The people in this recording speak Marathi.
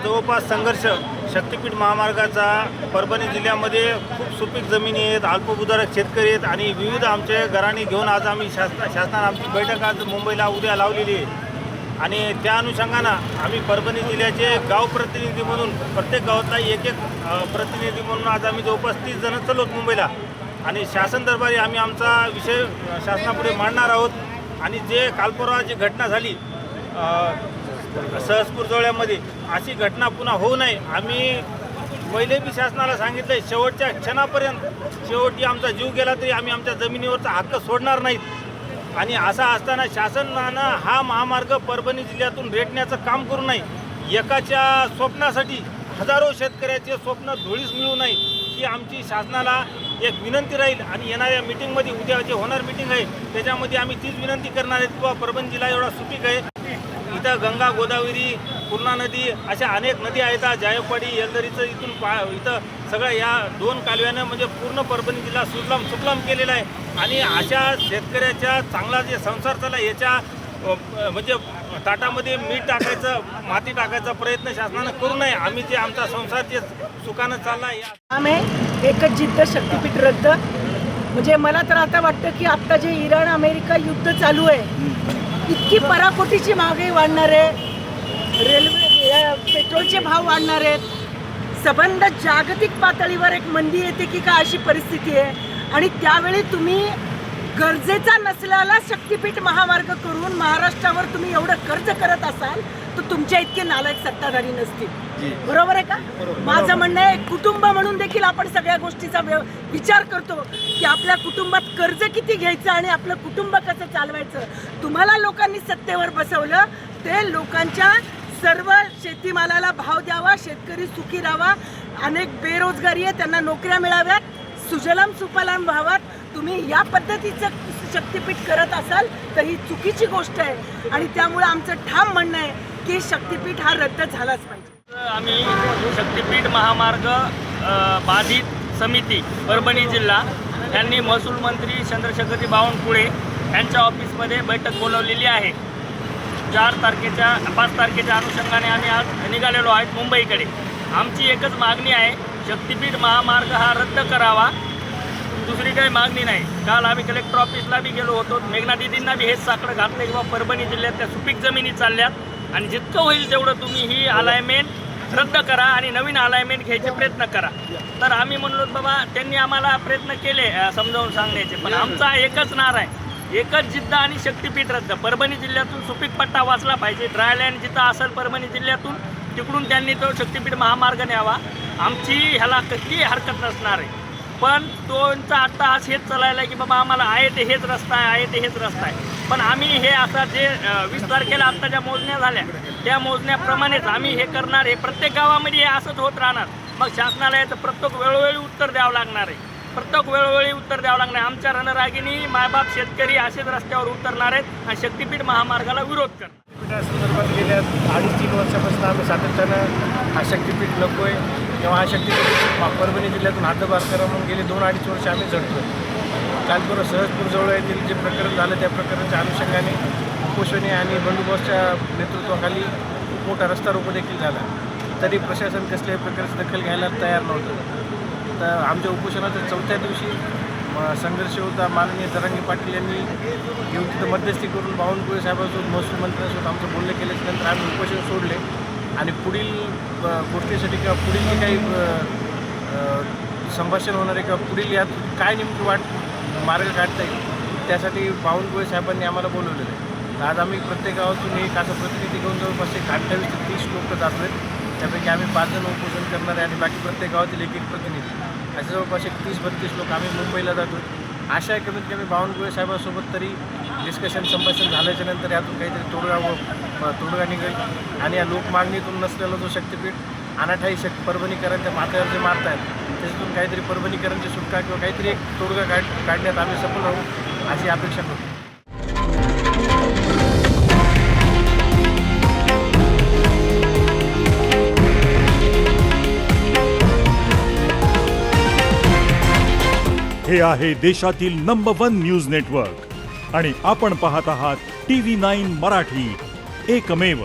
जवळपास संघर्ष शक्तिपीठ महामार्गाचा परभणी जिल्ह्यामध्ये खूप सुपीक जमिनी आहेत, अल्पभूधारक शेतकरी आहेत आणि विविध आमचे घराणी घेऊन आज आम्ही शासनाने आमची बैठक आज मुंबईला उद्या लावलेली आहे. आणि त्या अनुषंगानं आम्ही परभणी जिल्ह्याचे गाव प्रतिनिधी म्हणून प्रत्येक गावातला एक प्रतिनिधी म्हणून आज आम्ही जवळपास 30 जण चाललोत मुंबईला आणि शासन दरबारी आम्ही आमचा विषय शासनापुढे मांडणार आहोत. आणि जे कालपरवा जी घटना झाली सहजपूर जवळमध्ये अशी घटना पुन्हा होऊ नये. आम्ही पहिले बी शासनाला सांगितलं आहे, शेवटच्या क्षणापर्यंत शेवटी आमचा जीव गेला तरी आम्ही आमच्या जमिनीवरचा हक्क सोडणार नाहीत. आणि असा असताना शासनानं हा महामार्ग परभणी जिल्ह्यातून रेटण्याचं काम करू नये. एकाच्या स्वप्नासाठी हजारो शेतकऱ्याचे स्वप्न धुळीस मिळू नये ही आमची शासनाला एक विनंती राहील. आणि येणाऱ्या मिटिंगमध्ये उद्या जे होणार मिटिंग आहे त्याच्यामध्ये आम्ही तीच विनंती करणार आहेत किंवा परभणी जिल्हा एवढा सुपीक आहे, इथं गंगा, गोदावरी, पूर्णा नदी अशा अनेक नदी आहेत. जायकवाडी, येलदरीचं इथून इथं सगळ्या या 2 कालव्यानं म्हणजे पूर्ण परभणी जिल्हा सुफलाम केलेला आहे. आणि अशा शेतकऱ्याच्या चांगला जे संसार चालला याच्या म्हणजे ताटामध्ये मीठ टाकायचं, माती टाकायचा प्रयत्न शासनानं करू नये. आम्ही जे आमचा संसार जे सुखानं चालला आहे एकच जिद्द शक्तिपीठ रद्द. म्हणजे मला तर आता वाटतं की आता जे इराण अमेरिका युद्ध चालू आहे, इतकी पराकोटीची महागाई वाढणार आहे, रेल्वे पेट्रोलचे भाव वाढणार आहेत, संबंध जागतिक पातळीवर एक मंदी येते की काय अशी परिस्थिती आहे. आणि त्यावेळी तुम्ही गरजेचा नसलेला शक्तिपीठ महामार्ग करून महाराष्ट्रावर तुम्ही एवढं कर्ज करत असाल तर तुमच्या इतके नालायक सत्ताधारी नसतील. बरोबर आहे का? माझं म्हणणं आहे, कुटुंब म्हणून देखील आपण सगळ्या गोष्टीचा विचार करतो की आपल्या कुटुंबात कर्ज किती घ्यायचं आणि आपलं कुटुंब कसं चालवायचं. तुम्हाला लोकांनी सत्तेवर बसवलं, ते लोकांच्या सर्व शेतीमालाला भाव द्यावा, शेतकरी सुखी राहावा, अनेक बेरोजगारी आहे त्यांना नोकऱ्या मिळाव्यात, सुजलाम सुफलाम व्हावात. तुम्ही या पद्धतीचं शक्तिपीठ करत असाल तर ही चुकीची गोष्ट आहे. आणि त्यामुळे आमचं ठाम म्हणणं आहे की शक्तिपीठ हा रद्द झालाच पाहिजे. आम्ही शक्तिपीठ महामार्ग बाधित समिती परभणी जिल्हा यांनी महसूल मंत्री चंद्रशेखरजी बावनकुळे यांच्या ऑफिसमध्ये बैठक बोलवलेली आहे. 5 तारखेच्या अनुषंगाने आम्ही आज निघालेलो आहेत मुंबईकडे. आमची एकच मागणी आहे, शक्तिपीठ महामार्ग हा रद्द करावा, दुसरी काही मागणी नाही. काल आम्ही कलेक्टर ऑफिसला बी गेलो होतो, मेघना दिदींना बी हेच साकडं घातलं किंवा परभणी जिल्ह्यातल्या सुपीक जमिनी चालल्यात आणि जितकं होईल तेवढं तुम्ही ही अलाइनमेंट रद्द करा आणि नवीन अलाइनमेंट घ्यायचे प्रयत्न करा. तर आम्ही म्हणलो बाबा, त्यांनी आम्हाला प्रयत्न केले समजावून सांगण्याचे, पण आमचा एकच नारा आहे, एकच जिद्द आणि शक्तिपीठ रद्द. परभणी जिल्ह्यातून सुपीक पट्टा वाचला पाहिजे. ड्रायलँड जिथं असेल परभणी जिल्ह्यातून तिकडून त्यांनी तो शक्तिपीठ महामार्ग न्यावा. आमची ह्याला कसलीही हरकत नसणार आहे. पण त्यांचा आत्ता आज हेच चालायला की बाबा आम्हाला आहे ते हेच रस्ता आहे. पण आम्ही हे आता जे 20 तारखेला आत्ता ज्या मोजण्या झाल्या त्या मोजण्याप्रमाणेच आम्ही हे करणार आहे. प्रत्येक गावामध्ये हे असंच होत राहणार. मग शासनाला याचं प्रत्येक वेळोवेळी उत्तर द्यावं लागणार आहे. आमच्या रणरागिनी मायबाप शेतकरी असेच रस्त्यावर उतरणार आहेत आणि शक्तिपीठ महामार्गाला विरोध करणार. त्या संदर्भात गेल्या 2.5-3 वर्षापासून आम्ही सातत्यानं हा शक्तिपीठ नको आहे किंवा हा शक्तिपीठ परभणी जिल्ह्यातून हद्दपार करा म्हणून गेले 2-2.5 वर्ष आम्ही झटतो. कालपूर सहजपूर जवळ येथील जे प्रकरण झालं त्या प्रकरणाच्या अनुषंगाने उपोषणे आणि बंदोबस्तच्या नेतृत्वाखाली खूप मोठा रस्ता रोको देखील झाला. तरी प्रशासन कसल्याही प्रकारची दखल घ्यायला तयार नव्हतं. तर आमच्या उपोषणाच्या 4थ्या दिवशी संघर्ष होता. माननीय जरांगे पाटील यांनी येऊन तिथं मध्यस्थी करून बावनकुळे साहेबांसोबत महसूल मंत्र्यांसोबत आमचं बोलणं केल्याच्यानंतर आम्ही उपोषण सोडले आणि पुढील गोष्टीसाठी किंवा पुढील जे काही संभाषण होणार आहे किंवा पुढील यात काय नेमकी मार्ग काढता येईल त्यासाठी बावनकुळे साहेबांनी आम्हाला बोलवलेलं आहे. आज आम्ही प्रत्येक गावातून एक असं प्रतिनिधी घेऊन जवळपास 28 ते 30 लोक जात आहेत. त्यापैकी आम्ही 5 जण उपोषण करणार आहे आणि बाकी प्रत्येक गावातील एक प्रतिनिधी असे जवळपास 30-32 लोक आम्ही मुंबईला जातो. आशा आहे कमीत कमी बावनकुळे साहेबांसोबत तरी संभाषण झाल्याच्या नंतर यातून काहीतरी तोडगा निघेल आणि या लोकमागणीतून नसलेला जो शक्तिपीठ अनाठाई परभणीकरांच्या माथ्यावर जे मारत आहेत त्याच्यातून काहीतरी परभणीकरांची सुटका किंवा काहीतरी एक तोडगा काढण्यात आम्ही सफल राहू अशी अपेक्षा करतो. हे आहे देशातील नंबर 1 न्यूज नेटवर्क आणि आपण पाहत आहात TV9 मराठी, एकमेव.